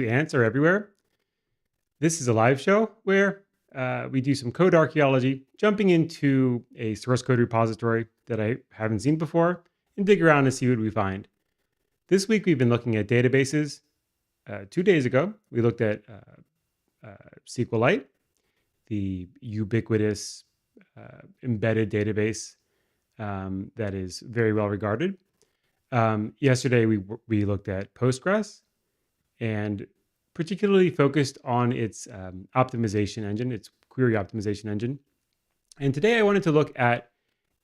Ants are everywhere. This is a live show where we do some code archaeology, jumping into a source code repository that I haven't seen before and dig around and see what we find. This week, we've been looking at databases. 2 days ago, we looked at SQLite, the ubiquitous embedded database that is very well regarded. Yesterday, we looked at Postgres and particularly focused on its optimization engine, its query optimization engine. And today I wanted to look at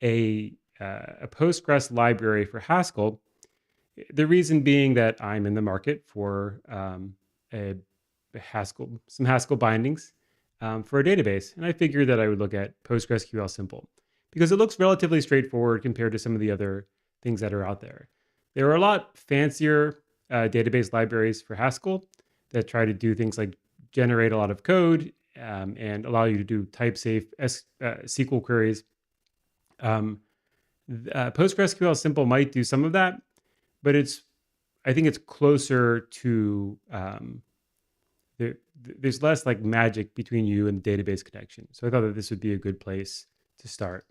a Postgres library for Haskell. The reason being that I'm in the market for some Haskell bindings for a database. And I figured that I would look at postgresql-simple because it looks relatively straightforward compared to some of the other things that are out there. There are a lot fancier database libraries for Haskell that try to do things like generate a lot of code and allow you to do type-safe SQL queries. PostgreSQL-simple might do some of that, but I think it's closer to there's less like magic between you and the database connection. So I thought that this would be a good place to start.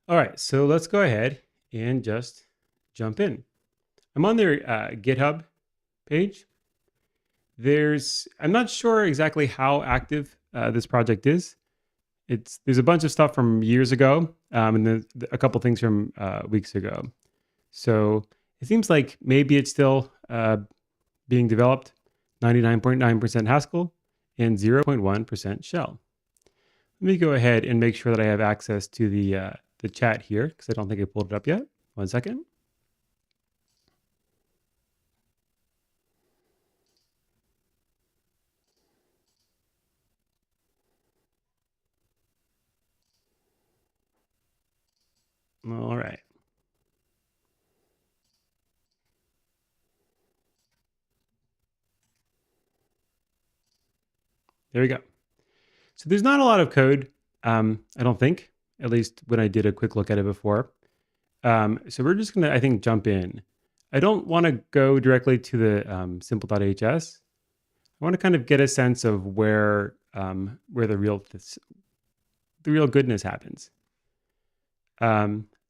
All right, so let's go ahead and just jump in. I'm on their GitHub page. I'm not sure exactly how active this project is. There's a bunch of stuff from years ago, and then a couple things from weeks ago. So it seems like maybe it's still being developed. 99.9% Haskell and 0.1% Shell. Let me go ahead and make sure that I have access to the chat here because I don't think I pulled it up yet. 1 second. All right. There we go. So there's not a lot of code, I don't think, at least when I did a quick look at it before. So we're just going to, I think, jump in. I don't want to go directly to the simple.hs. I want to kind of get a sense of where the real goodness happens.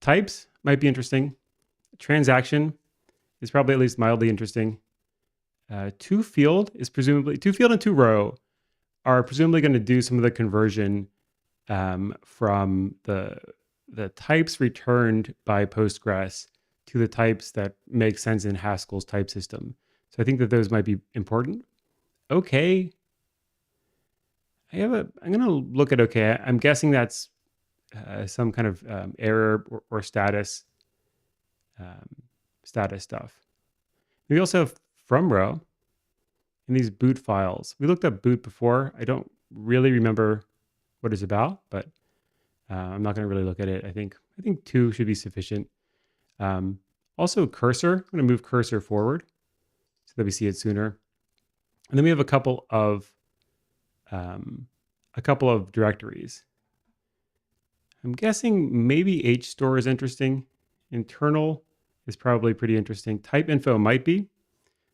Types might be interesting. Transaction is probably at least mildly interesting. Two field and two row are presumably going to do some of the conversion from the types returned by Postgres to the types that make sense in Haskell's type system. So I think that those might be important. Okay. I'm going to look at okay. I'm guessing that's some kind of error or status stuff. We also have from row in these boot files. We looked up boot before. I don't really remember what it's about, but I'm not going to really look at it. I think 2 should be sufficient. Also cursor. I'm going to move cursor forward so that we see it sooner. And then we have a couple of directories. I'm guessing maybe HStore is interesting. Internal is probably pretty interesting. Type info might be,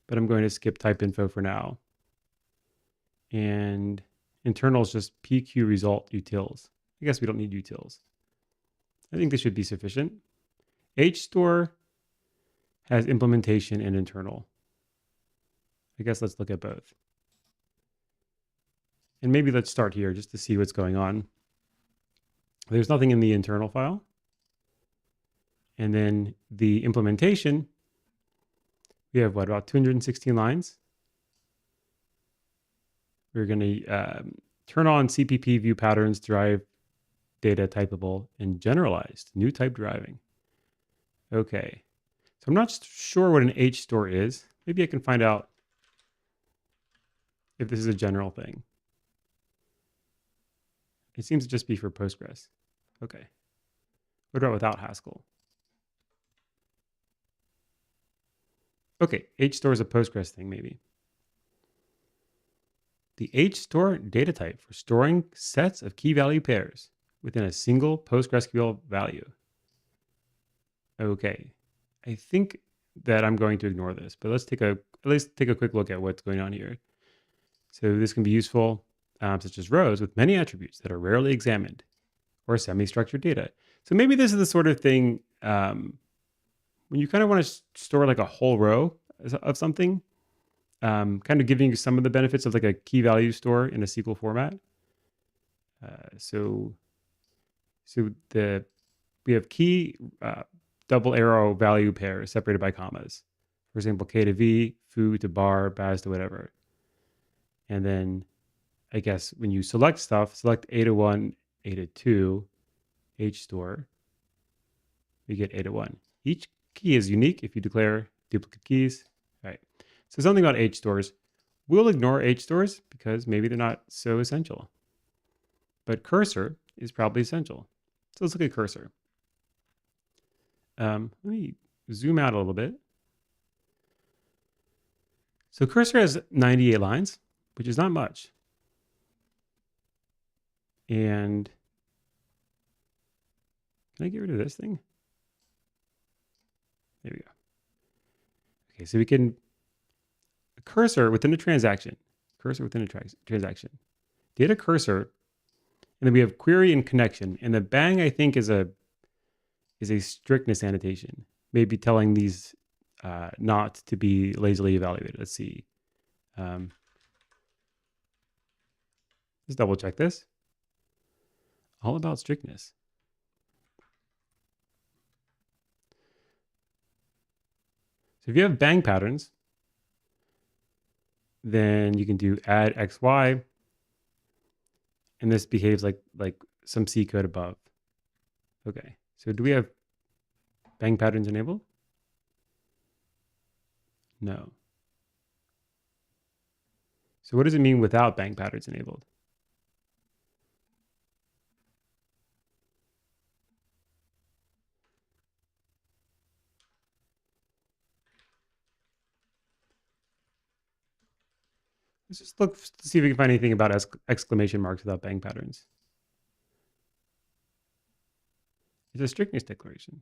but I'm going to skip type info for now. And internal is just PQ result utils. I guess we don't need utils. I think this should be sufficient. HStore has implementation and internal. I guess let's look at both. And maybe let's start here just to see what's going on. There's nothing in the internal file. And then the implementation, we have what, about 216 lines? We're going to turn on CPP view patterns, derive data typeable, and generalized, new type deriving. Okay. So I'm not sure what an HStore is. Maybe I can find out if this is a general thing. It seems to just be for Postgres. Okay. What about without Haskell? Okay, HStore is a Postgres thing, maybe. The HStore data type for storing sets of key value pairs within a single PostgreSQL value. Okay, I think that I'm going to ignore this, but let's take a at least take a quick look at what's going on here. So this can be useful, such as rows with many attributes that are rarely examined, or semi-structured data. So maybe this is the sort of thing when you kind of want to store like a whole row of something, kind of giving you some of the benefits of like a key value store in a SQL format. So we have key double arrow value pairs separated by commas. For example, K to V, foo to bar, baz to whatever. And then I guess when you select stuff, select A to 1, A to 2, H store, we get A to 1. Each key is unique if you declare duplicate keys. All right. So something about H stores. We'll ignore H stores because maybe they're not so essential. But cursor is probably essential. So let's look at cursor. Let me zoom out a little bit. So cursor has 98 lines, which is not much. And can I get rid of this thing? There we go. Okay, so we can cursor within a transaction. Cursor within a transaction. Data cursor, and then we have query and connection. And the bang, I think, is a strictness annotation, maybe telling these not to be lazily evaluated. Let's see. Let's double check this. All about strictness. So if you have bang patterns, then you can do add XY, and this behaves like some C code above. Okay, so do we have bang patterns enabled? No. So what does it mean without bang patterns enabled? Let's just look to see if we can find anything about exclamation marks without bang patterns. It's a strictness declaration.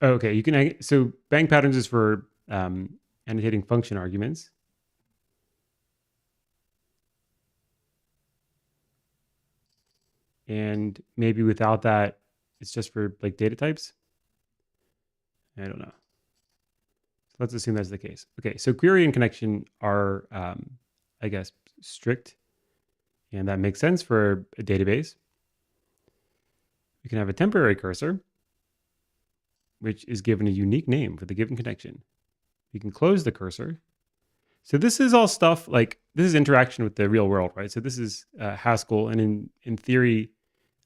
Okay, you can, so bang patterns is for annotating function arguments. And maybe without that, it's just for like data types. I don't know. Let's assume that's the case. Okay, so query and connection are, I guess, strict. And that makes sense for a database. We can have a temporary cursor, which is given a unique name for the given connection. We can close the cursor. So this is all stuff like, this is interaction with the real world, right? So this is Haskell, and in theory,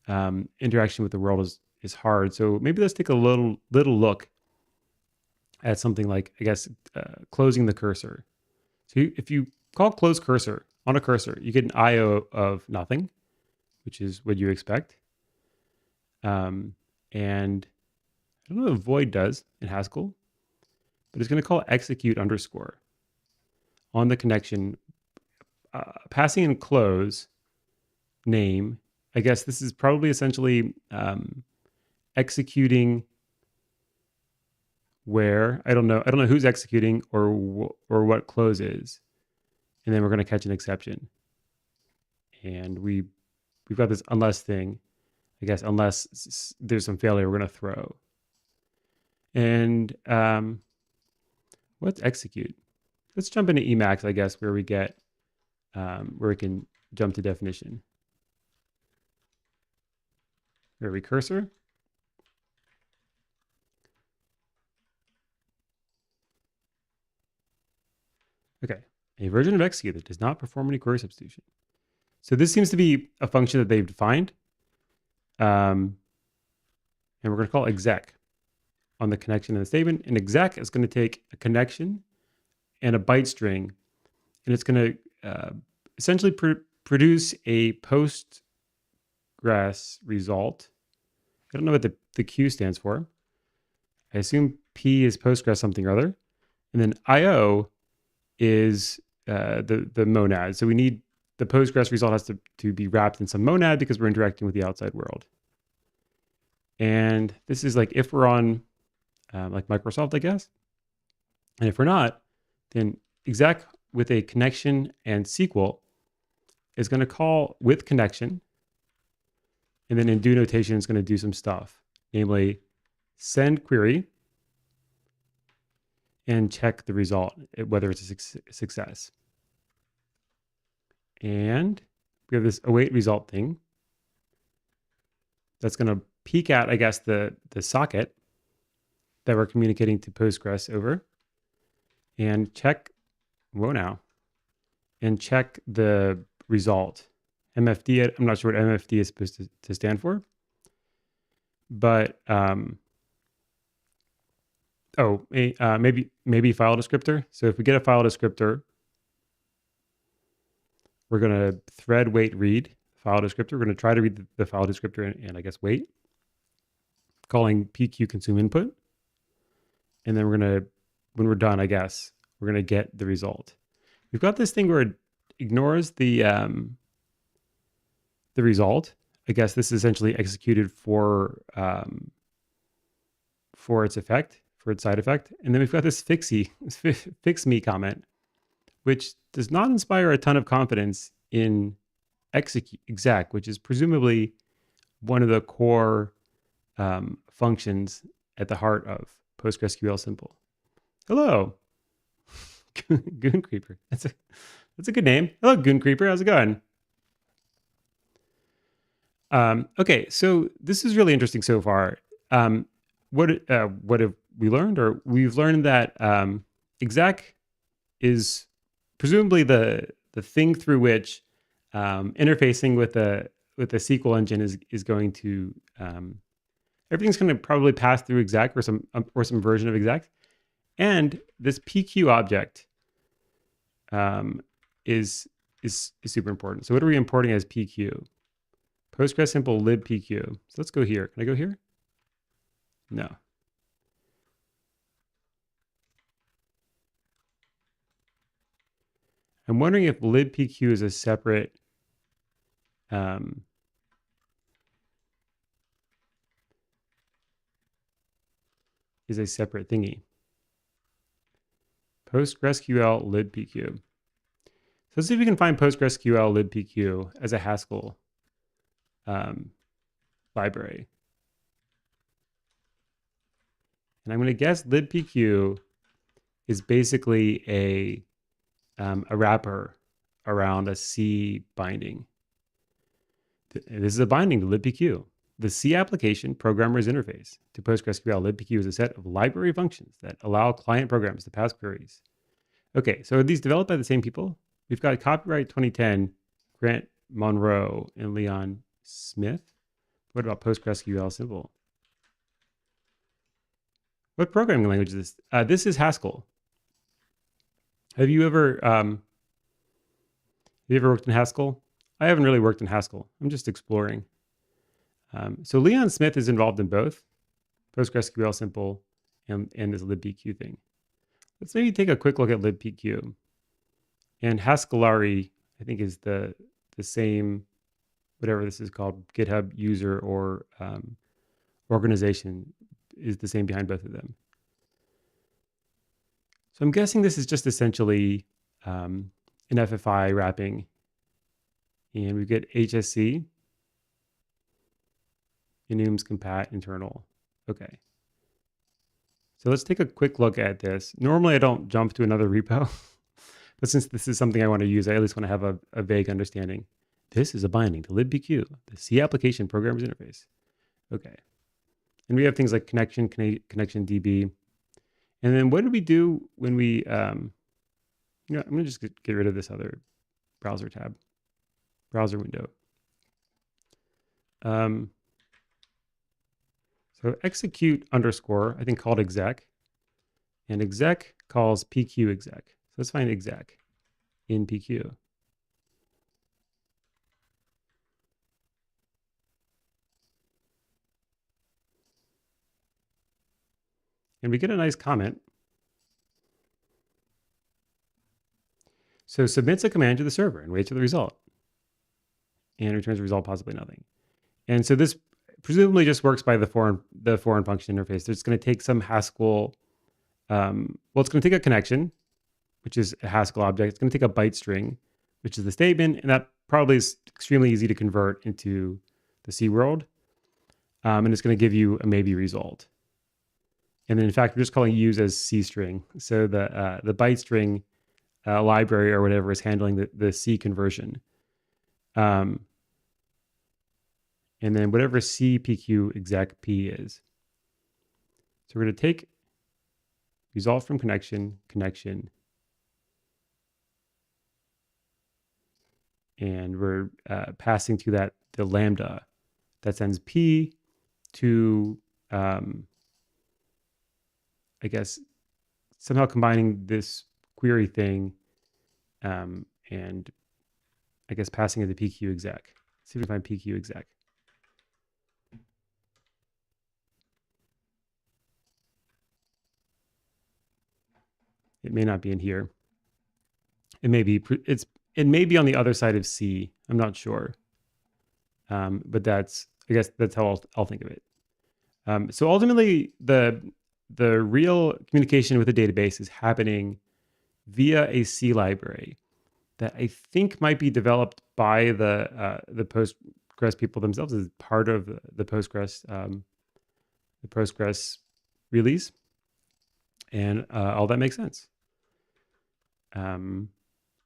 interaction with the world is hard. So maybe let's take a little look at something like, I guess, closing the cursor. So if you call close cursor on a cursor, you get an IO of nothing, which is what you expect. And I don't know what void does in Haskell, but it's going to call execute underscore on the connection, passing in close name. I guess this is probably essentially executing where, I don't know who's executing or what close is. And then we're going to catch an exception. And we've got this unless thing, I guess, unless there's some failure, we're going to throw. And what's execute? Let's jump into Emacs, I guess, where we get, where we can jump to definition. Where we cursor. Okay, a version of execute that does not perform any query substitution. So this seems to be a function that they've defined. And we're going to call exec on the connection and the statement. And exec is going to take a connection and a byte string, and it's going to essentially produce a Postgres result. I don't know what the Q stands for. I assume P is Postgres something or other. And then IO is the monad. So we need the Postgres result has to be wrapped in some monad because we're interacting with the outside world. And this is like if we're on like Microsoft, I guess. And if we're not, then exec with a connection and SQL is going to call with connection. And then in do notation, it's going to do some stuff, namely send query and check the result, whether it's a success. And we have this await result thing that's going to peek at, I guess, the socket that we're communicating to Postgres over and check, and check the result. MFD, I'm not sure what MFD is supposed to stand for, but maybe file descriptor. So if we get a file descriptor, we're going to thread wait read file descriptor. We're going to try to read the file descriptor and I guess wait, calling PQ consume input. And then we're going to, when we're done, I guess, we're going to get the result. We've got this thing where it ignores the result. I guess this is essentially executed for its effect, for its side effect. And then we've got this fix me comment, which does not inspire a ton of confidence in exec, which is presumably one of the core functions at the heart of postgresql-simple. Hello, Goon Creeper. That's a good name. Hello, Goon Creeper. How's it going? Okay, so this is really interesting so far. What have we learned? Or we've learned that exec is presumably the thing through which interfacing with the SQL engine is going to everything's going to probably pass through exec or some version of exec, and this PQ object is super important. So what are we importing as PQ? PostgresSimple libpq. So let's go here. Can I go here? No. I'm wondering if libpq is a separate thingy. PostgreSQL libpq. So let's see if we can find PostgreSQL libpq as a Haskell library. And I'm going to guess libpq is basically a wrapper around a C binding. This is a binding to libpq. The C application programmer's interface to PostgreSQL libpq is a set of library functions that allow client programs to pass queries. Okay, so are these developed by the same people? We've got copyright 2010, Grant Monroe and Leon Smith. What about PostgresQL-simple? What programming language is this? This is Haskell. Have you ever worked in Haskell? I haven't really worked in Haskell. I'm just exploring. So Leon Smith is involved in both PostgreSQL-simple and this libpq thing. Let's maybe take a quick look at libpq. And Haskellari, I think, is the same, whatever this is called, GitHub user or organization is the same behind both of them. So I'm guessing this is just essentially an FFI wrapping. And we get HSC, enums compat internal. Okay. So let's take a quick look at this. Normally I don't jump to another repo, but since this is something I want to use, I at least want to have a vague understanding. This is a binding to libpq, the C application programmer's interface. Okay. And we have things like connection DB. And then what do we do when we, I'm going to just get rid of this other browser tab, browser window. So execute underscore, I think called exec, and exec calls PQ exec. So let's find exec in PQ. And we get a nice comment. So submits a command to the server and waits for the result. And returns the result, possibly nothing. And so this presumably just works by the foreign function interface. It's going to take some Haskell. It's going to take a connection, which is a Haskell object. It's going to take a byte string, which is the statement, and that probably is extremely easy to convert into the C world. And it's going to give you a maybe result. And then in fact, we're just calling use as C string. So the byte string library or whatever is handling the C conversion. And then whatever CPQ exec P is. So we're going to take result from connection, and we're passing to that the lambda that sends P to, I guess, somehow combining this query thing and I guess passing it to PQ exec. Let's see if we can find PQ exec. It may not be in here. It may be it may be on the other side of C. I'm not sure. But I guess that's how I'll think of it. So ultimately, the real communication with the database is happening via a C library that I think might be developed by the Postgres people themselves as part of the Postgres release, and all that makes sense.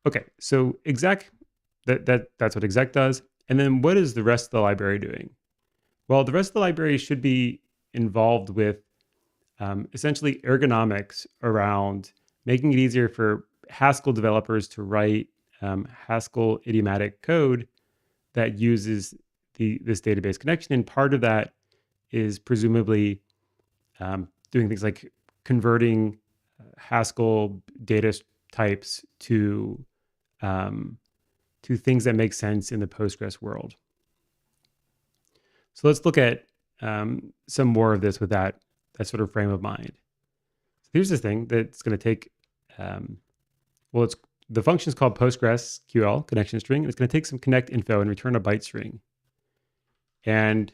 Okay, so exec, that's what exec does. And then what is the rest of the library doing? Well, the rest of the library should be involved with essentially ergonomics around making it easier for Haskell developers to write Haskell idiomatic code that uses this database connection. And part of that is presumably doing things like converting Haskell data types to things that make sense in the Postgres world. So let's look at some more of this with that sort of frame of mind. So here's this thing that's going to take, the function is called postgresql connection string, and it's going to take some connect info and return a byte string. And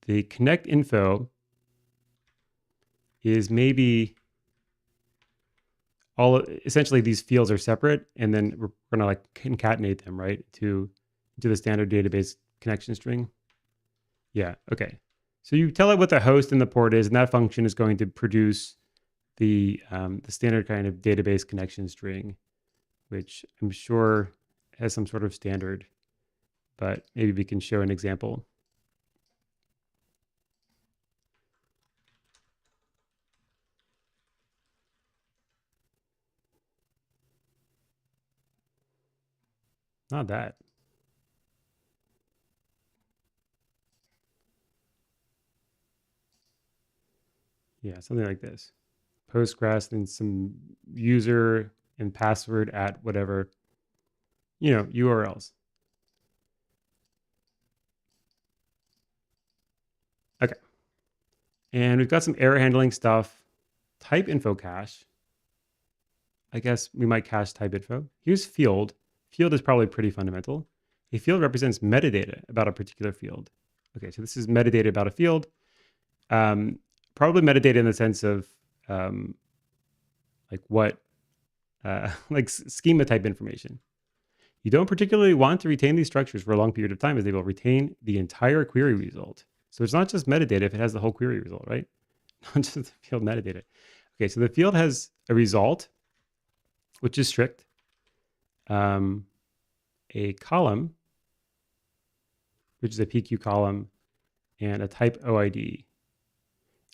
the connect info is maybe essentially these fields are separate, and then we're going to like concatenate them, right, to the standard database connection string. Yeah, okay. So you tell it what the host and the port is, and that function is going to produce the standard kind of database connection string, which I'm sure has some sort of standard, but maybe we can show an example. Not that. Yeah, something like this. Postgres and some user and password at whatever, URLs. Okay. And we've got some error handling stuff. Type info cache. I guess we might cache type info. Here's field. Field is probably pretty fundamental. A field represents metadata about a particular field. Okay, so this is metadata about a field. Probably metadata in the sense of like what, like schema type information. You don't particularly want to retain these structures for a long period of time as they will retain the entire query result. So it's not just metadata if it has the whole query result, right? Not just the field metadata. Okay, so the field has a result, which is strict, a column, which is a PQ column, and a type OID.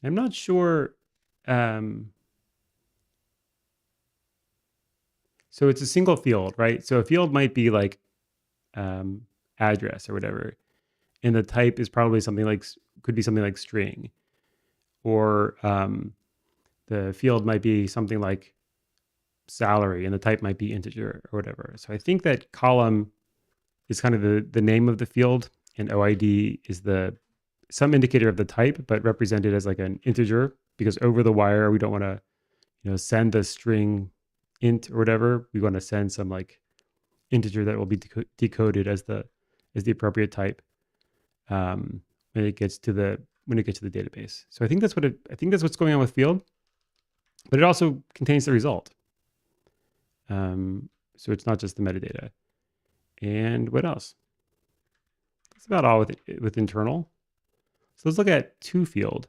I'm not sure. So it's a single field, right? So a field might be like address or whatever, and the type is probably could be something like string, or the field might be something like salary, and the type might be integer or whatever. So I think that column is kind of the name of the field, and OID is some indicator of the type, but represented as like an integer, because over the wire we don't want to send the string int or whatever. We want to send some like integer that will be decoded as the appropriate type. when it gets to the database. So I think that's what's going on with field, but it also contains the result. So it's not just the metadata. And what else? That's about all with internal. So let's look at toField.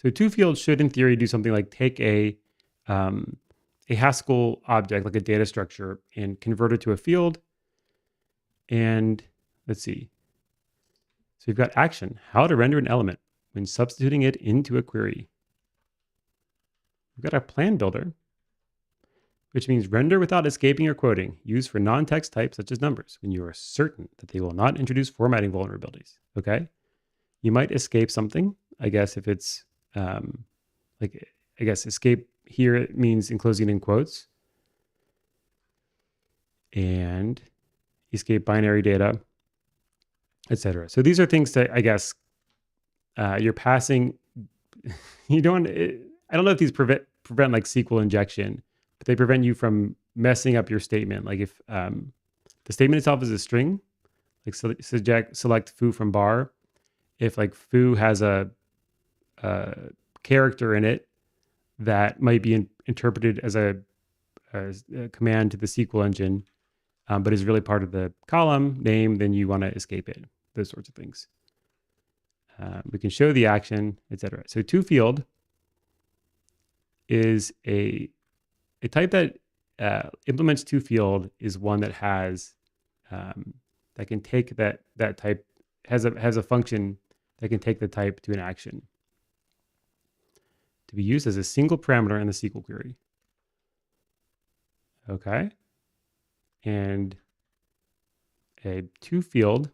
So toField should, in theory, do something like take a Haskell object, like a data structure, and convert it to a field. And let's see. So we've got action, how to render an element when substituting it into a query. We've got a plan builder, which means render without escaping or quoting, used for non-text types such as numbers, when you are certain that they will not introduce formatting vulnerabilities. Okay? You might escape something, I guess, if it's escape here it means enclosing in quotes, and escape binary data, etc. So these are things that I guess you're passing. You don't. I don't know if these prevent like SQL injection, but they prevent you from messing up your statement. Like if the statement itself is a string, like select foo from bar. If like foo has a character in it that might be interpreted as a command to the SQL engine, but is really part of the column name, then you want to escape it. Those sorts of things. We can show the action, etc. So toField is a type that implements toField is one that has that can take that type, has a function that can take the type to an action to be used as a single parameter in the SQL query. Okay. And a toField,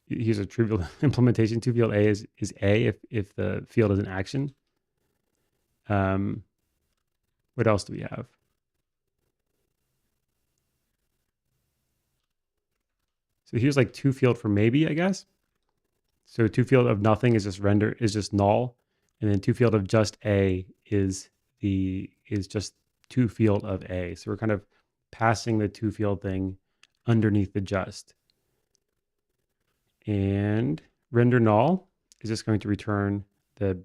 here's a trivial implementation. toField A is A if the field is an action. What else do we have? So here's like toField for maybe, I guess. So toField of nothing is just null, and then toField of just A is just toField of A. So we're kind of passing the toField thing underneath the just. And render null is just going to return the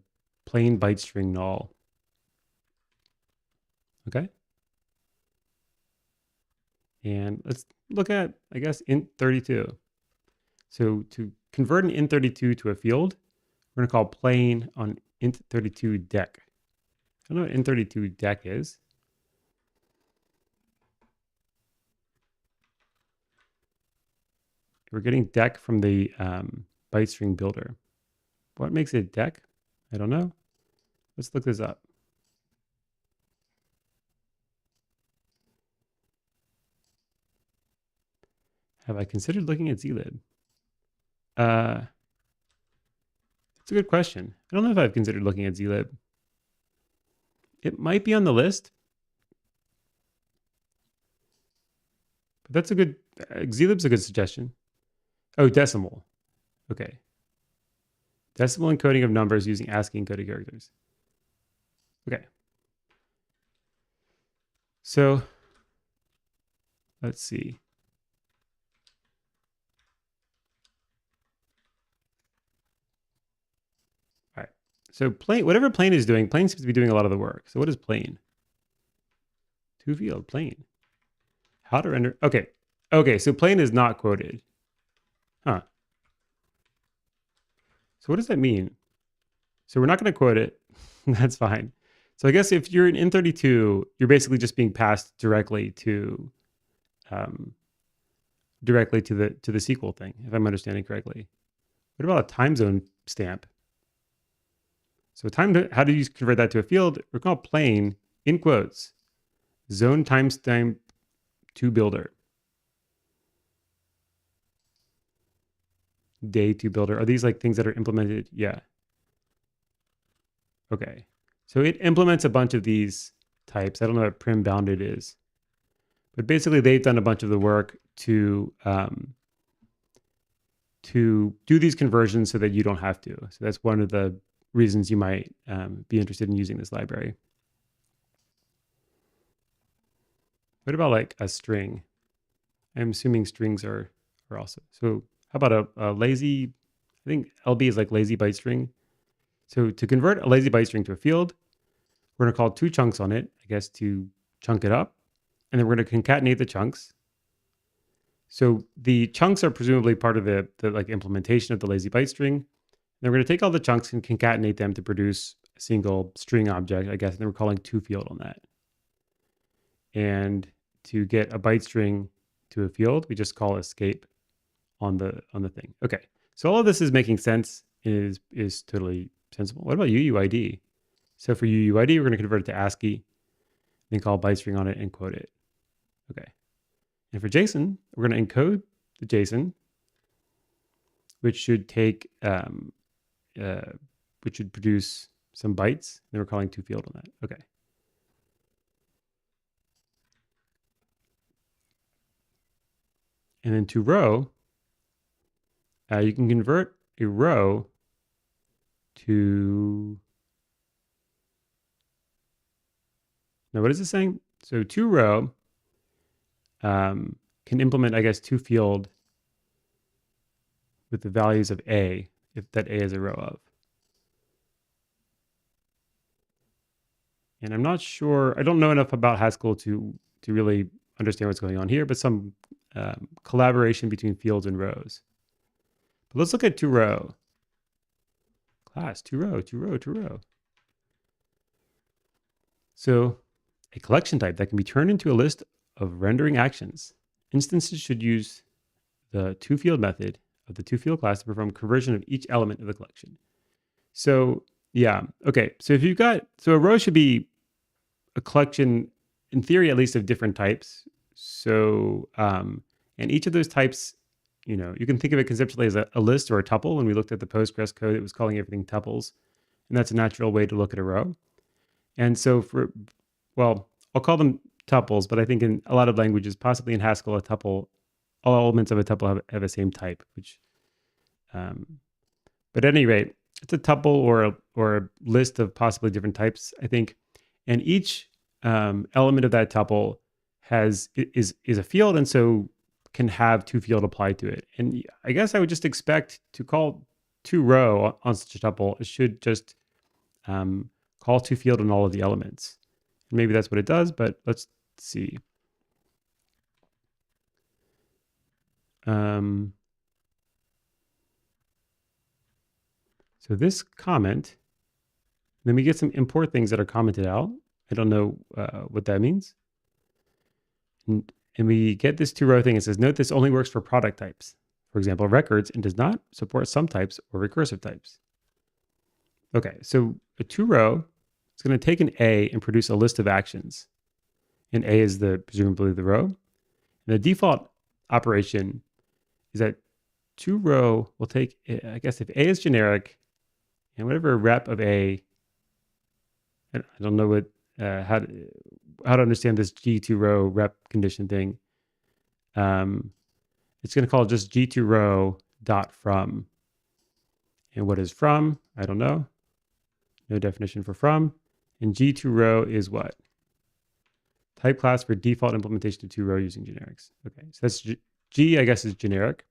plain byte string null. Okay. And let's look at, I guess, int32. So to convert an int32 to a field, we're going to call plain on int32 dec. I don't know what int32 dec is. We're getting dec from the byte string builder. What makes it dec? I don't know. Let's look this up. Have I considered looking at zlib? That's a good question. I don't know if I've considered looking at zlib. It might be on the list. But that's a good, zlib's a good suggestion. Oh, decimal. Okay. Decimal encoding of numbers using ASCII encoded characters. Okay. So let's see. All right. So plain, whatever plain is doing, plain seems to be doing a lot of the work. So what is plain? toField plain. How to render. Okay. Okay. So plain is not quoted. Huh. So what does that mean? So we're not going to quote it. That's fine. So I guess if you're in int32, you're basically just being passed directly to the SQL thing, if I'm understanding correctly. What about a time zone stamp? So how do you convert that to a field? We're called plain in quotes zone timestamp to builder. Day to builder. Are these like things that are implemented? Yeah. Okay. So it implements a bunch of these types. I don't know what prim bounded is, but basically they've done a bunch of the work to do these conversions so that you don't have to. So that's one of the reasons you might be interested in using this library. What about like a string? I'm assuming strings are also. So how about a lazy, I think LB is like lazy byte string. So to convert a lazy byte string to a field, we're going to call two chunks on it, I guess, to chunk it up. And then we're going to concatenate the chunks. So the chunks are presumably part of the like implementation of the lazy byte string. And then we're going to take all the chunks and concatenate them to produce a single string object, I guess. And then we're calling toField on that. And to get a byte string to a field, we just call escape on the thing. Okay. So all of this is making sense, is totally sensible. What about UUID? So for UUID, we're going to convert it to ASCII, then call byte string on it and quote it. Okay. And for JSON, we're going to encode the JSON, which should take, which should produce some bytes. Then we're calling toField on that. Okay. And then to row, you can convert a row to, now what is it saying? So to row can implement, I guess, toField with the values of A, if that A is a row of. And I'm not sure, I don't know enough about Haskell to really understand what's going on here, but some collaboration between fields and rows. But let's look at toRow. Class, toRow. So a collection type that can be turned into a list of rendering actions. Instances should use the toField method of the toField class to perform conversion of each element of the collection. So yeah, okay. So if you've got, so a row should be a collection, in theory at least, of different types. So, and each of those types, you know, you can think of it conceptually as a list or a tuple. When we looked at the Postgres code, it was calling everything tuples. And that's a natural way to look at a row. And so for, well, I'll call them tuples, but I think in a lot of languages, possibly in Haskell, a tuple, all elements of a tuple have the same type, which, but at any rate, it's a tuple or a list of possibly different types, I think. And each element of that tuple is a field, and so can have toField applied to it. And I guess I would just expect to call toRow on such a tuple. It should just call toField on all of the elements. And maybe that's what it does, but let's see. So this comment, then we get some import things that are commented out. I don't know what that means. And we get this toRow thing. It says, note this only works for product types, for example, records, and does not support sum types or recursive types. Okay, so a toRow is going to take an A and produce a list of actions. And A is presumably the row. And the default operation is that toRow will take, I guess if A is generic, and whatever rep of A, I don't know what how to understand this G2row rep condition thing. It's going to call just G2row dot from. And what is from? I don't know. No definition for from. And G2row is what? Type class for default implementation of toRow using generics. Okay, so that's G, I guess, is generic.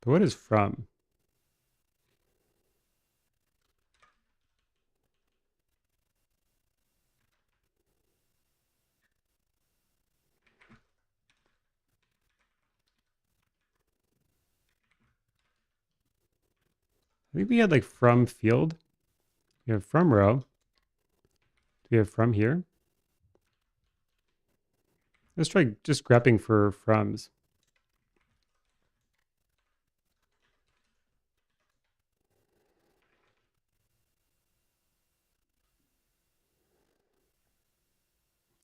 But what is from? I think we had like from field. We have from row. Do we have from here? Let's try just grepping for froms.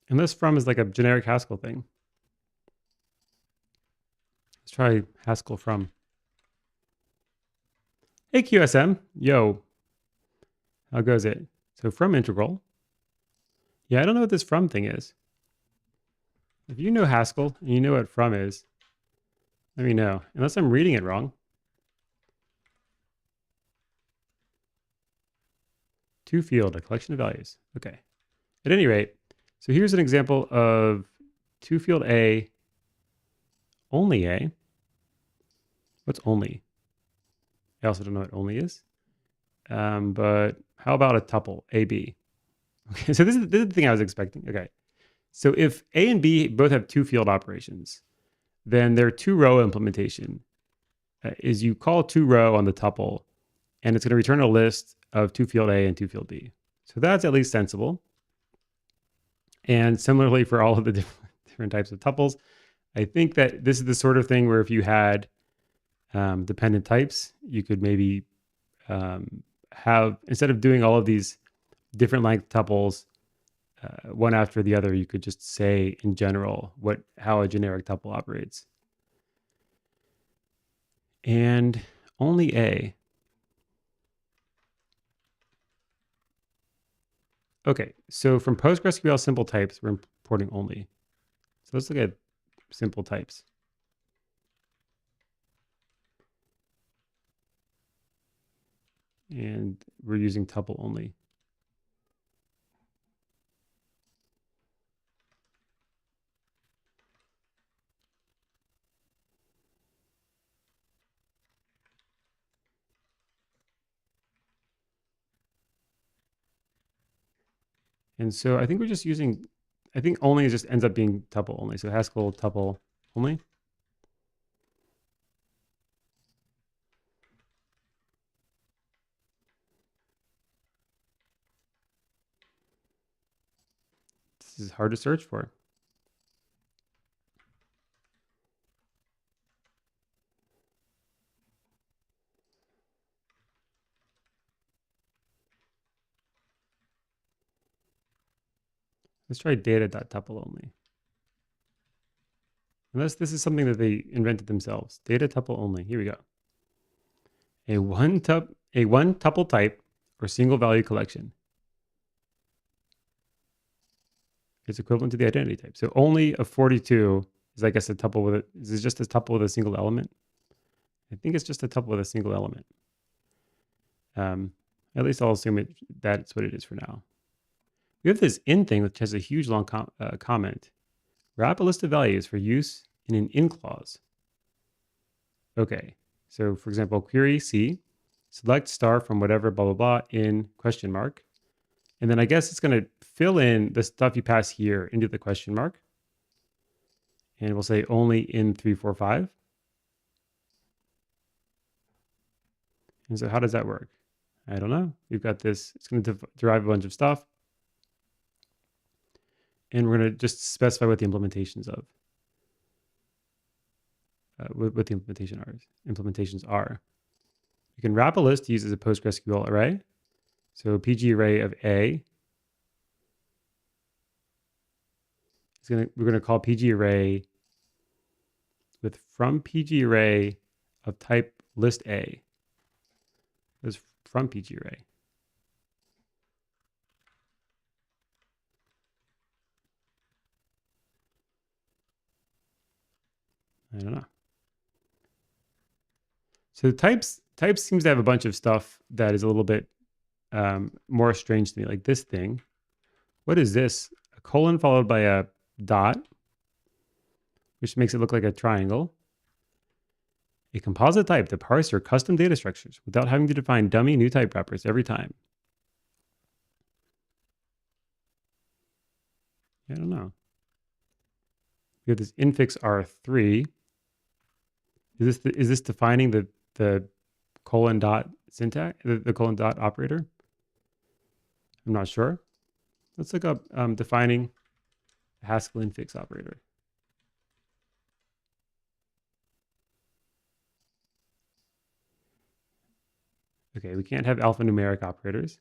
Unless from is like a generic Haskell thing. Let's try Haskell from. Hey, QSM. Yo. How goes it? So from integral. Yeah, I don't know what this from thing is. If you know Haskell and you know what from is, let me know. Unless I'm reading it wrong. two field, a collection of values. Okay. At any rate, so here's an example of two field A, only A. What's only? I also don't know what only is. But how about a tuple, AB? Okay, so this is the thing I was expecting. Okay. So if A and B both have two field operations, then their two row implementation is you call two row on the tuple, and it's going to return a list of two field A and two field B. So that's at least sensible. And similarly for all of the different types of tuples, I think that this is the sort of thing where if you had dependent types, you could maybe have, instead of doing all of these different length tuples one after the other, you could just say in general how a generic tuple operates. And only A. Okay, so from PostgreSQL simple types, we're importing only. So let's look at simple types. And we're using tuple only. And so I think we're just using, I think only just ends up being tuple only. So Haskell tuple only. This is hard to search for. Let's try data.tuple only. Unless this is something that they invented themselves. Data tuple only. Here we go. A one tuple type or single value collection is equivalent to the identity type. So only a 42 is, I guess, a tuple with is this just a tuple with a single element? I think it's just a tuple with a single element. At least I'll assume that's what it is for now. We have this in thing, which has a huge long comment. Wrap a list of values for use in an in clause. Okay, so for example, query C, select star from whatever blah, blah, blah in question mark. And then I guess it's going to fill in the stuff you pass here into the question mark. And we'll say only in 345. And so how does that work? I don't know. We've got this, it's going to derive a bunch of stuff. And we're going to just specify what the implementations of, what the implementations are. You can wrap a list to use as a PostgreSQL array. So PG array of A. We're going to call PG array with from PG array of type list A. That's from PG array. I don't know. So types seems to have a bunch of stuff that is a little bit more strange to me, like this thing. What is this? A colon followed by a dot, which makes it look like a triangle. A composite type to parse your custom data structures without having to define dummy new type wrappers every time. I don't know. We have this infix R3. Is this defining the colon dot syntax, the colon dot operator? I'm not sure. Let's look up defining the Haskell infix operator. Okay, we can't have alphanumeric operators.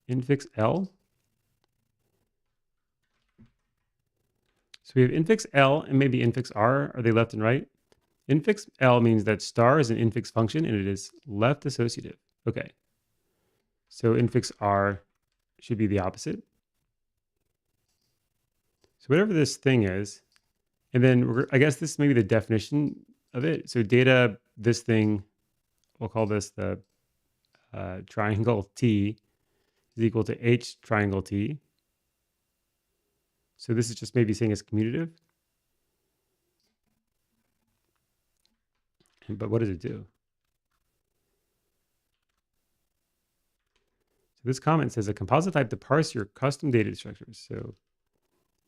Infix L. So we have infix L and maybe infix R. Are they left and right? Infix L means that star is an infix function and it is left associative. Okay. So infix R should be the opposite. So whatever this thing is, and then I guess this may be the definition of it. So data, this thing, we'll call this the triangle T is equal to H triangle T. So this is just maybe saying it's commutative. But what does it do? So this comment says a composite type to parse your custom data structures. So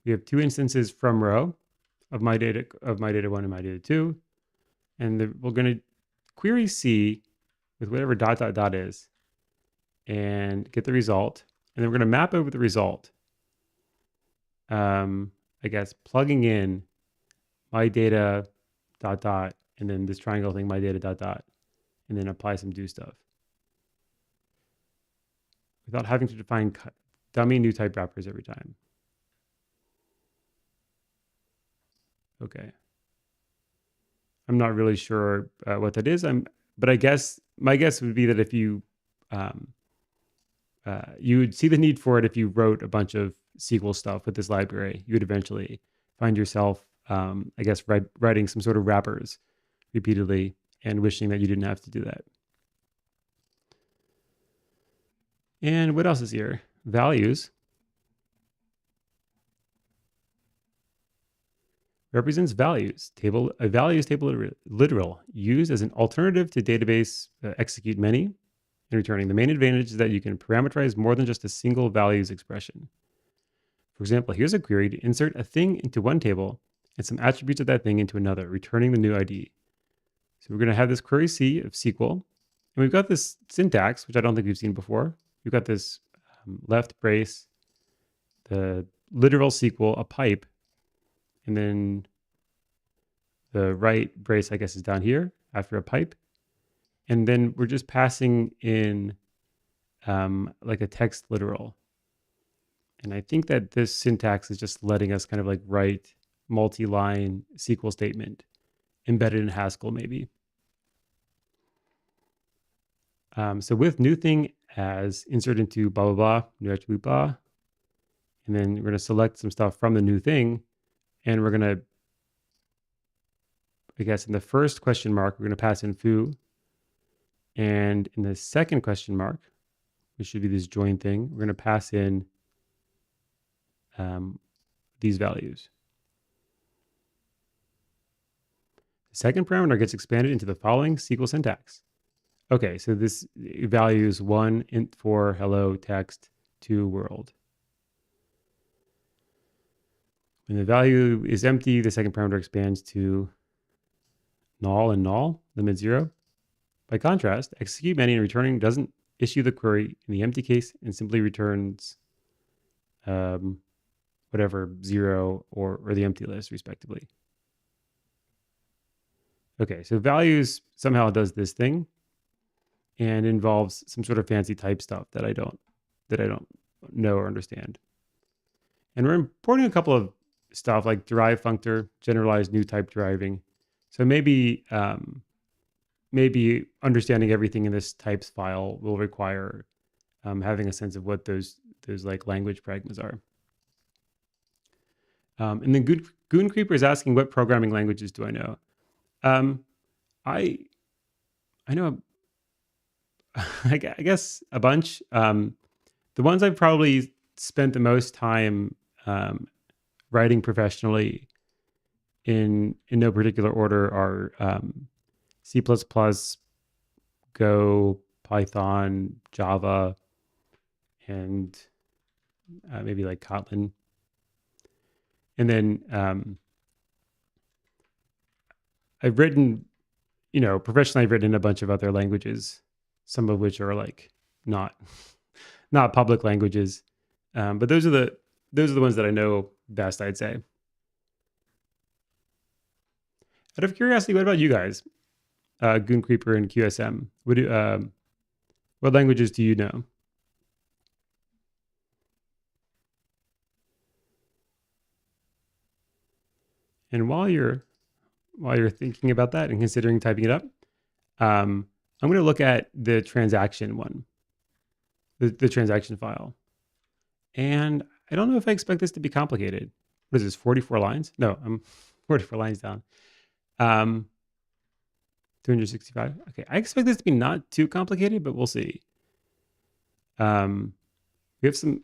we have two instances from row of my data one and my data two. And we're going to query C with whatever dot dot dot is and get the result. And then we're going to map over the result. I guess plugging in my data dot dot and then this triangle thing, my data dot dot, and then apply some do stuff without having to define dummy new type wrappers every time. Okay. I'm not really sure what that is. But I guess my guess would be that if you you would see the need for it if you wrote a bunch of SQL stuff with this library. You would eventually find yourself, I guess, writing some sort of wrappers repeatedly and wishing that you didn't have to do that. And what else is here? Values represents values. A values table literal used as an alternative to database execute many and returning. The main advantage is that you can parameterize more than just a single values expression. For example, here's a query to insert a thing into one table and some attributes of that thing into another, returning the new ID. So we're going to have this query C of SQL, and we've got this syntax, which I don't think we've seen before. We've got this left brace, the literal SQL, a pipe, and then the right brace, I guess, is down here after a pipe. And then we're just passing in like a text literal. And I think that this syntax is just letting us kind of like write multi-line SQL statement embedded in Haskell maybe. So with new thing as insert into blah, blah, blah, new attribute blah. And then we're going to select some stuff from the new thing. And we're going to, I guess in the first question mark, we're going to pass in foo. And in the second question mark, which should be this join thing, we're going to pass in these values. The second parameter gets expanded into the following SQL syntax. Okay, so this values 1 int for hello text 2 world. When the value is empty, the second parameter expands to null and null, limit 0. By contrast, execute many and returning doesn't issue the query in the empty case and simply returns whatever 0 or the empty list respectively. Okay, so values somehow does this thing and involves some sort of fancy type stuff that I don't know or understand. And we're importing a couple of stuff like derive functor, generalized new type deriving. So maybe maybe understanding everything in this types file will require having a sense of what those like language pragmas are. And then Goon Creeper is asking, what programming languages do I know? I know, I guess a bunch. The ones I've probably spent the most time writing professionally in no particular order are C++, Go, Python, Java, and maybe like Kotlin. And then I've written, professionally, I've written in a bunch of other languages, some of which are like not public languages. But those are the ones that I know best, I'd say. Out of curiosity, what about you guys? Goon Creeper and QSM. What languages do you know? And while you're thinking about that and considering typing it up, I'm going to look at the transaction one, the transaction file. And I don't know if I expect this to be complicated. What is this, 44 lines? No, I'm 44 lines down. 265. Okay, I expect this to be not too complicated, but we'll see. We have some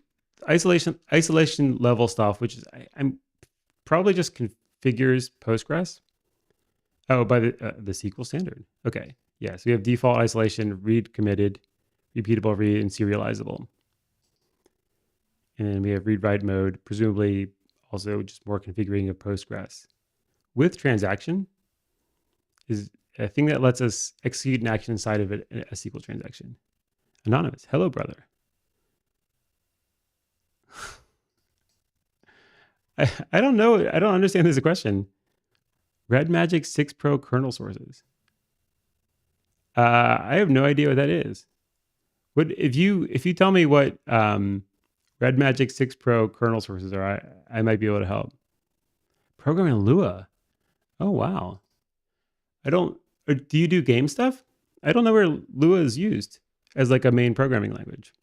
isolation level stuff, which is I'm probably just configures Postgres. Oh, by the SQL standard. Okay, yeah. So we have default isolation, read committed, repeatable read, and serializable. And then we have read write mode, presumably also just more configuring of Postgres. With transaction is a thing that lets us execute an action inside of it, a SQL transaction. Anonymous, hello, brother. I don't know. I don't understand this question. Red Magic 6 Pro kernel sources. I have no idea what that is. What if you tell me what Red Magic 6 Pro kernel sources are, I might be able to help. Programming Lua. Oh wow. I don't. Do you do game stuff? I don't know where Lua is used as like a main programming language.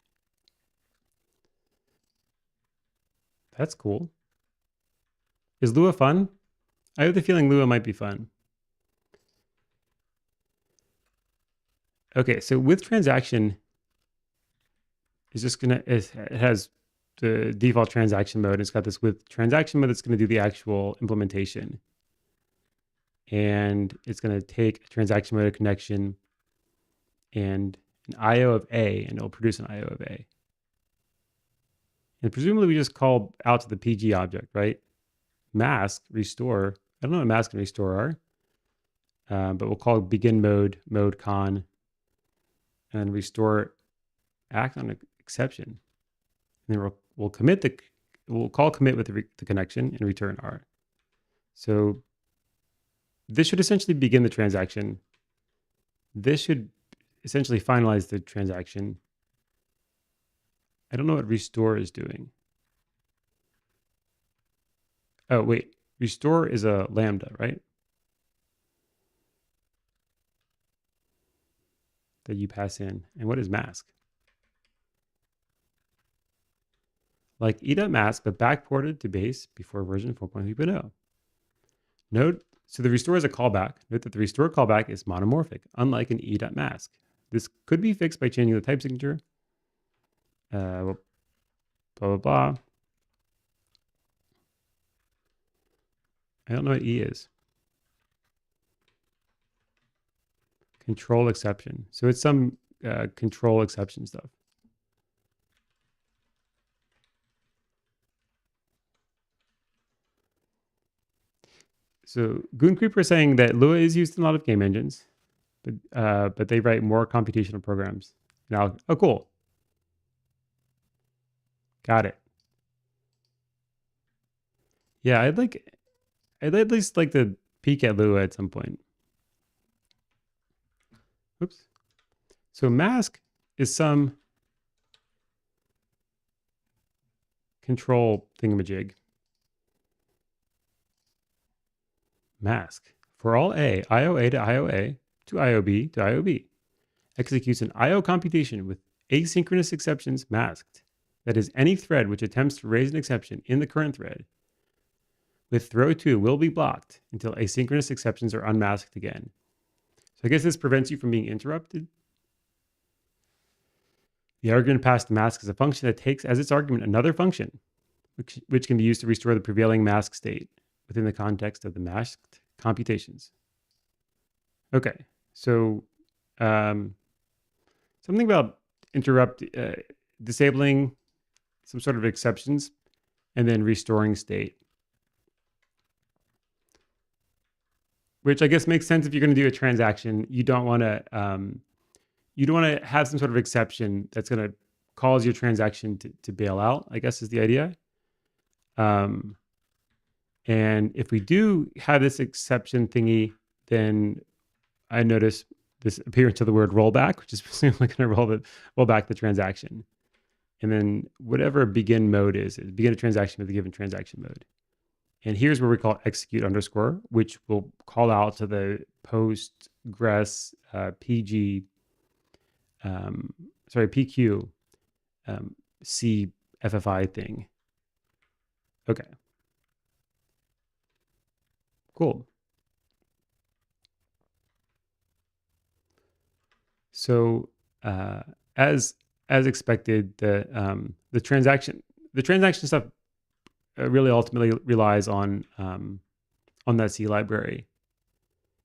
That's cool. Is Lua fun? I have the feeling Lua might be fun. Okay, so with transaction, it's just gonna it has the default transaction mode. It's got this with transaction mode that's going to do the actual implementation, and it's going to take a transaction mode connection and an IO of A, and it'll produce an IO of A. And presumably we just call out to the PG object, right? Mask, restore. I don't know what mask and restore are, but we'll call begin mode, mode con, and restore act on an exception. And then we'll call commit with the connection and return R. So this should essentially begin the transaction. This should essentially finalize the transaction. I don't know what restore is doing. Oh, wait. Restore is a lambda, right? That you pass in. And what is mask? Like e.mask, but backported to base before version 4.3.0. Note, so the restore is a callback. Note that the restore callback is monomorphic, unlike an e.mask. This could be fixed by changing the type signature. Blah, blah, blah. I don't know what E is. Control exception. So it's some control exception stuff. So Goon Creeper is saying that Lua is used in a lot of game engines, but they write more computational programs. Now, oh, cool. Got it. Yeah, I'd at least like to peek at Lua at some point. Oops. So mask is some control thingamajig. Mask for all A, IOA to IOA to IOB to IOB executes an IO computation with asynchronous exceptions masked. That is, any thread which attempts to raise an exception in the current thread with throw 2 will be blocked until asynchronous exceptions are unmasked again. So I guess this prevents you from being interrupted. The argument passed to mask is a function that takes as its argument another function, which can be used to restore the prevailing mask state within the context of the masked computations. Okay, so something about disabling some sort of exceptions and then restoring state, which I guess makes sense if you're going to do a transaction. You don't want to have some sort of exception that's going to cause your transaction to bail out, I guess is the idea. And if we do have this exception thingy, then I notice this appearance of the word rollback, which is presumably going to roll back the transaction. And then whatever begin mode is begin a transaction with a given transaction mode. And here's where we call execute underscore, which will call out to the Postgres PQ CFFI thing. Okay. Cool. So uh, as as expected, the transaction stuff really ultimately relies on that C library,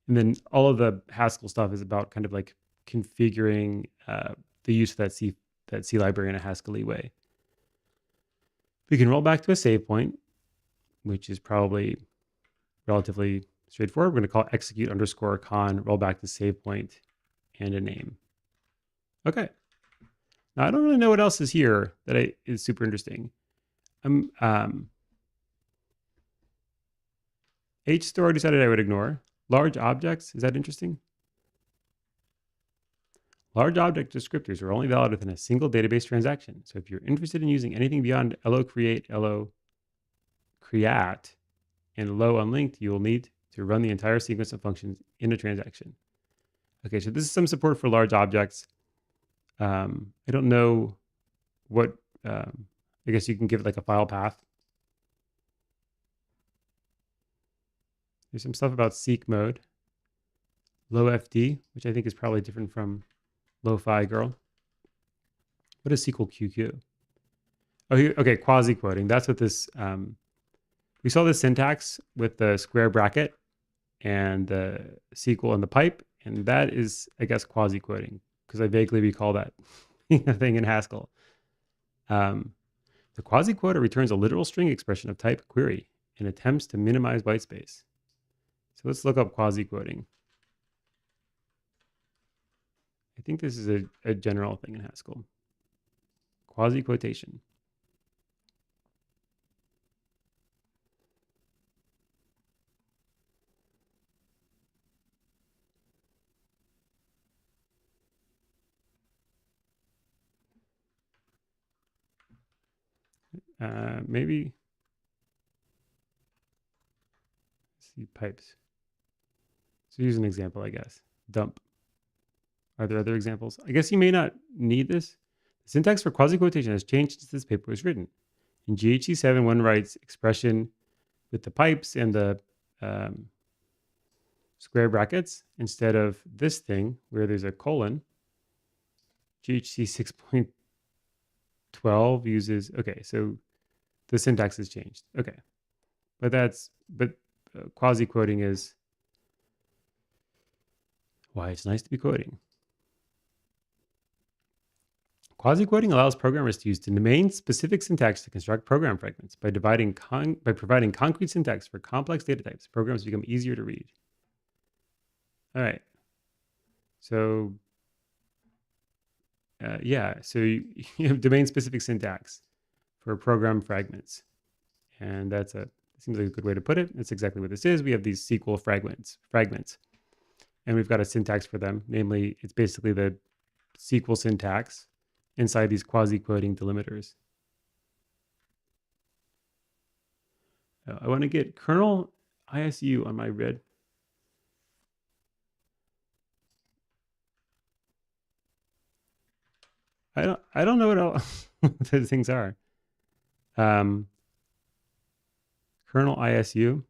and then all of the Haskell stuff is about kind of like configuring the use of that C library in a Haskell way. We can roll back to a save point, which is probably relatively straightforward. We're going to call execute underscore con, roll back to save point, and a name. Okay. Now I don't really know what else is here that is super interesting. HStore decided I would ignore. Large objects, is that interesting? Large object descriptors are only valid within a single database transaction. So if you're interested in using anything beyond lo-create, lo-create, and lo-unlinked, you will need to run the entire sequence of functions in a transaction. Okay, so this is some support for large objects. I don't know what, I guess you can give it like a file path. There's some stuff about seek mode. LoFD, which I think is probably different from lo-fi girl. What is SQL QQ? Oh, okay, quasi-quoting. That's what this, we saw the syntax with the square bracket and the SQL and the pipe, and that is, I guess, quasi-quoting, because I vaguely recall that thing in Haskell. The quasi-quoter returns a literal string expression of type query and attempts to minimize white space. So let's look up quasi-quoting. I think this is a general thing in Haskell. Quasi-quotation. Maybe, let's see, pipes. So here's an example, I guess. Dump. Are there other examples? I guess you may not need this. The syntax for quasi-quotation has changed since this paper was written. In GHC7, one writes expression with the pipes and the square brackets instead of this thing where there's a colon. GHC 6.12 uses, okay, so the syntax has changed. Okay. But quasi-quoting is why it's nice to be quoting. Quasi-quoting allows programmers to use domain-specific syntax to construct program fragments. By providing concrete syntax for complex data types, programs become easier to read. All right. So, yeah, so you have domain-specific syntax for program fragments. And seems like a good way to put it. That's exactly what this is. We have these SQL fragments, and we've got a syntax for them. Namely, it's basically the SQL syntax inside these quasi-quoting delimiters. I want to get kernel ISU on my red. I don't know what else those things are. Kernel ISU.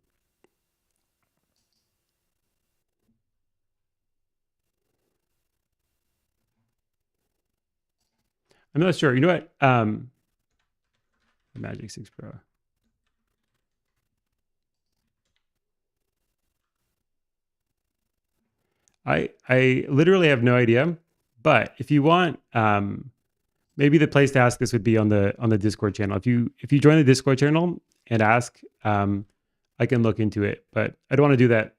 I'm not sure. You know what? Magic 6 Pro. I literally have no idea. But if you want, maybe the place to ask this would be on the Discord channel. If you join the Discord channel and ask, I can look into it. But I don't want to do that.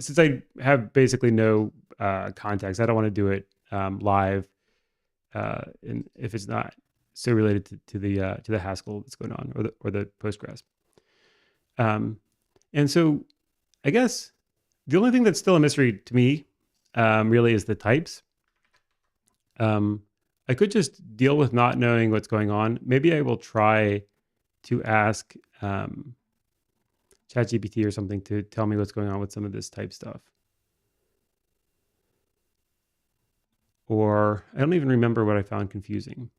Since I have basically no context. I don't want to do it live. And if it's not so related to the Haskell that's going on or the Postgres. And so I guess the only thing that's still a mystery to me really is the types. I could just deal with not knowing what's going on. Maybe I will try to ask ChatGPT or something to tell me what's going on with some of this type stuff. Or I don't even remember what I found confusing.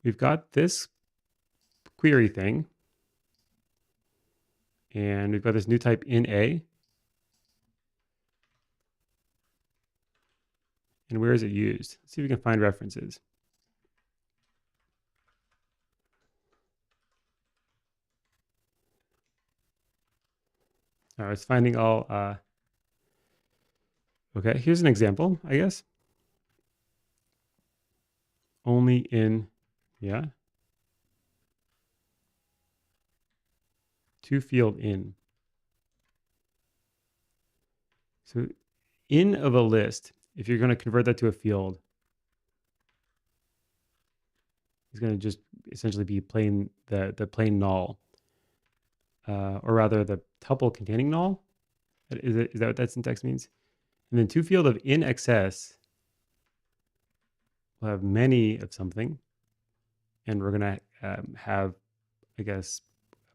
We've got this query thing. And we've got this new type in A. And where is it used? Let's see if we can find references. All right, it's finding all. Okay, here's an example, I guess. Only in, yeah. To field in. So in of a list, if you're going to convert that to a field, it's going to just essentially be plain the plain null, or rather the tuple containing null. Is that what that syntax means? And then to field of in excess, we'll have many of something, and we're going to have, I guess,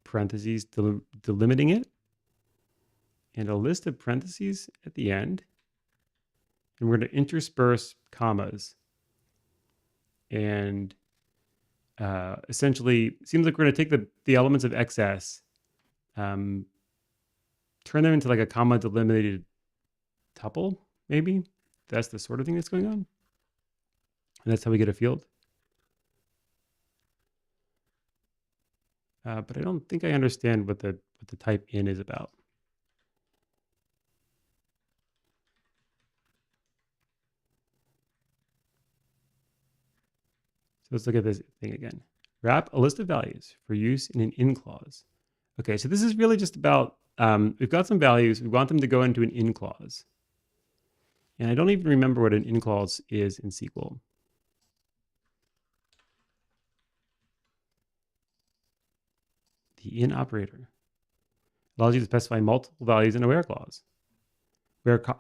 parentheses delimiting it, and a list of parentheses at the end. And we're going to intersperse commas. And essentially, it seems like we're going to take the elements of XS, turn them into like a comma delimited tuple, maybe. That's the sort of thing that's going on. And that's how we get a field. But I don't think I understand what the type in is about. So let's look at this thing again. Wrap a list of values for use in an in clause. Okay, so this is really just about, we've got some values. We want them to go into an in clause. And I don't even remember what an in clause is in SQL. The in operator allows you to specify multiple values in a where clause.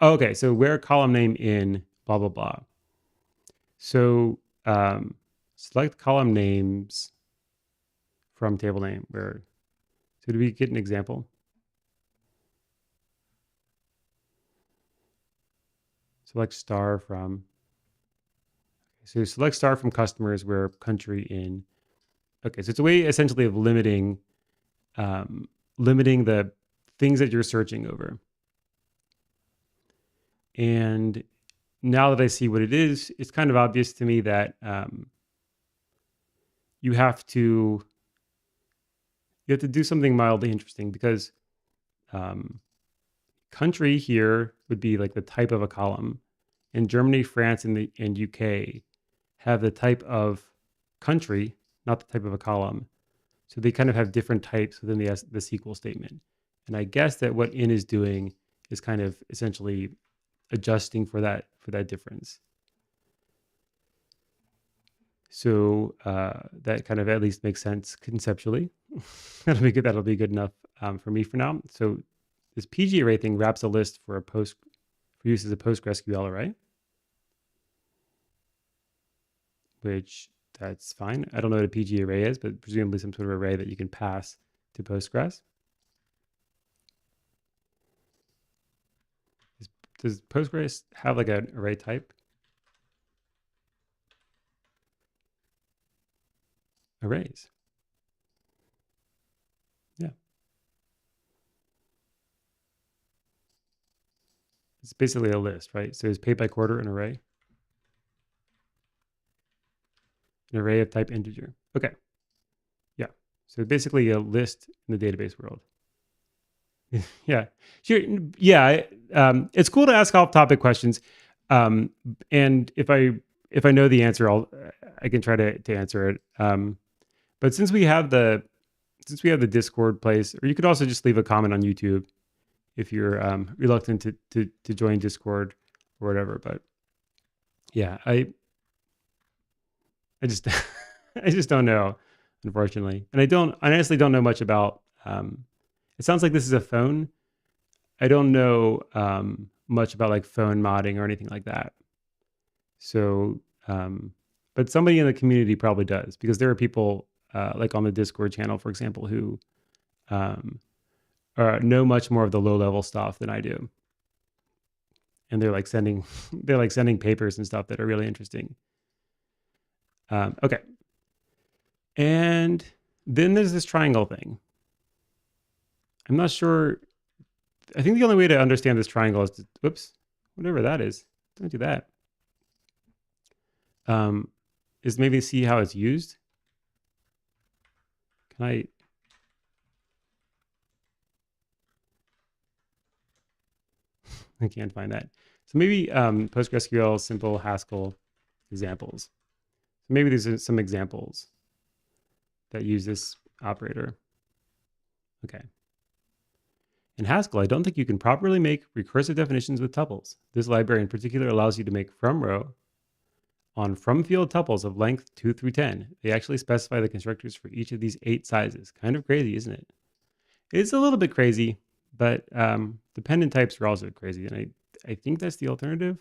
Okay, so where column name in blah, blah, blah. So select column names from table name. Where? So do we get an example? Select star from. So select star from customers where country in. Okay, so it's a way essentially of limiting the things that you're searching over. And now that I see what it is, it's kind of obvious to me that you have to do something mildly interesting, because country here would be like the type of a column, and Germany, France, and UK have the type of country, not the type of a column. So they kind of have different types within the SQL statement. And I guess that what in is doing is kind of essentially adjusting for that difference. So that kind of at least makes sense conceptually. That'll be good enough for me for now. So this PG array thing wraps a list for use as a PostgresQL array, which that's fine. I don't know what a PG array is, but presumably some sort of array that you can pass to Postgres. Does Postgres have like an array type? Arrays. Yeah. It's basically a list, right? So is paid by quarter an array? An array of type integer. Okay. Yeah. So basically a list in the database world. Yeah. Sure. Yeah. It's cool to ask off-topic questions. And if I know the answer, I can try to answer it. But since we have the Discord place, or you could also just leave a comment on YouTube if you're reluctant to join Discord or whatever. But yeah, I just I just don't know, unfortunately, and I honestly don't know much about. It sounds like this is a phone. I don't know much about like phone modding or anything like that. So, but somebody in the community probably does, because there are people like on the Discord channel, for example, who know much more of the low level stuff than I do, and they're like sending papers and stuff that are really interesting. Okay, and then there's this triangle thing. I'm not sure. I think the only way to understand this triangle is to, whoops, whatever that is. Don't do that. is maybe see how it's used. Can I? I can't find that. So maybe PostgreSQL simple Haskell examples. So maybe there's some examples that use this operator. Okay. In Haskell, I don't think you can properly make recursive definitions with tuples. This library in particular allows you to make from row on from field tuples of length 2 through 10. They actually specify the constructors for each of these 8 sizes. Kind of crazy, isn't it? It's a little bit crazy, but dependent types are also crazy. And I think that's the alternative.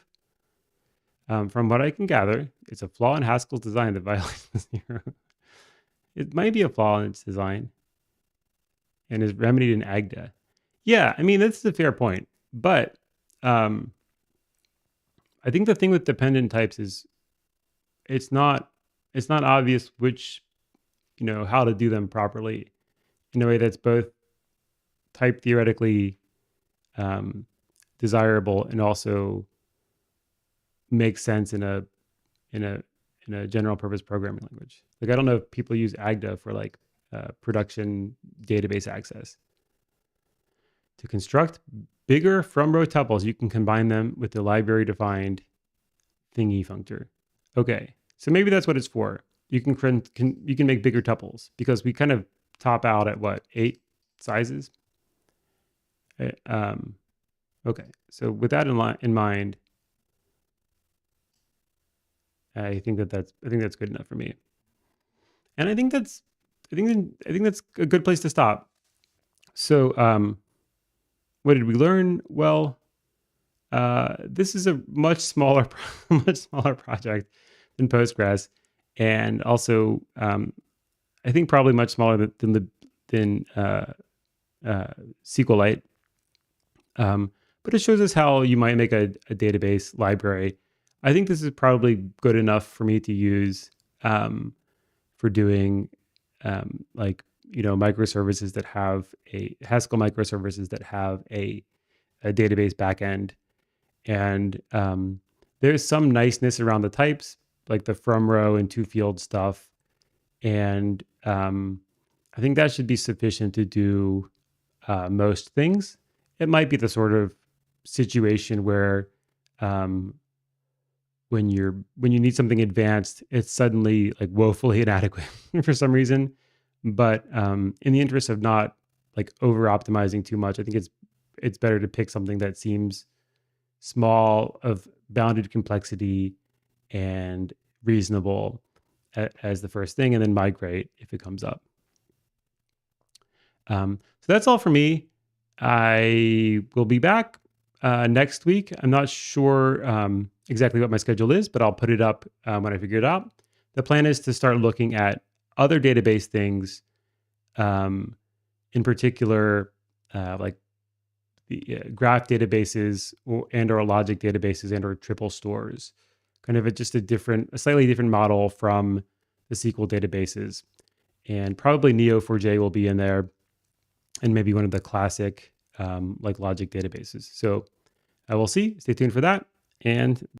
From what I can gather, it's a flaw in Haskell's design that violates the 0. It might be a flaw in its design and is remedied in Agda. Yeah, I mean, that's a fair point. But I think the thing with dependent types is it's not obvious which, how to do them properly in a way that's both type theoretically desirable and also makes sense in a general purpose programming language. Like, I don't know if people use Agda for like production database access. To construct bigger from row tuples, you can combine them with the library defined thingy functor. Okay, so maybe that's what it's for. You can make bigger tuples because we kind of top out at what, 8 sizes. Okay, so with that in mind, I think that's good enough for me, and I think that's a good place to stop. So, what did we learn? Well, this is a much smaller project than Postgres, and also I think probably much smaller than SQLite. But it shows us how you might make a database library. I think this is probably good enough for me to use for doing microservices that have Haskell microservices that have a database backend. And there's some niceness around the types, like the from row and 2 field stuff. And I think that should be sufficient to do most things. It might be the sort of situation where when you need something advanced, it's suddenly like woefully inadequate for some reason. But in the interest of not like over optimizing too much, I think it's better to pick something that seems small, of bounded complexity, and reasonable as the first thing, and then migrate if it comes up. So that's all for me. I will be back next week. I'm not sure exactly what my schedule is, but I'll put it up when I figure it out. The plan is to start looking at other database things, in particular, like the graph databases or logic databases and or triple stores, kind of just a slightly different model from the SQL databases. And probably Neo4j will be in there, and maybe one of the classic like logic databases. So I will see. Stay tuned for that. And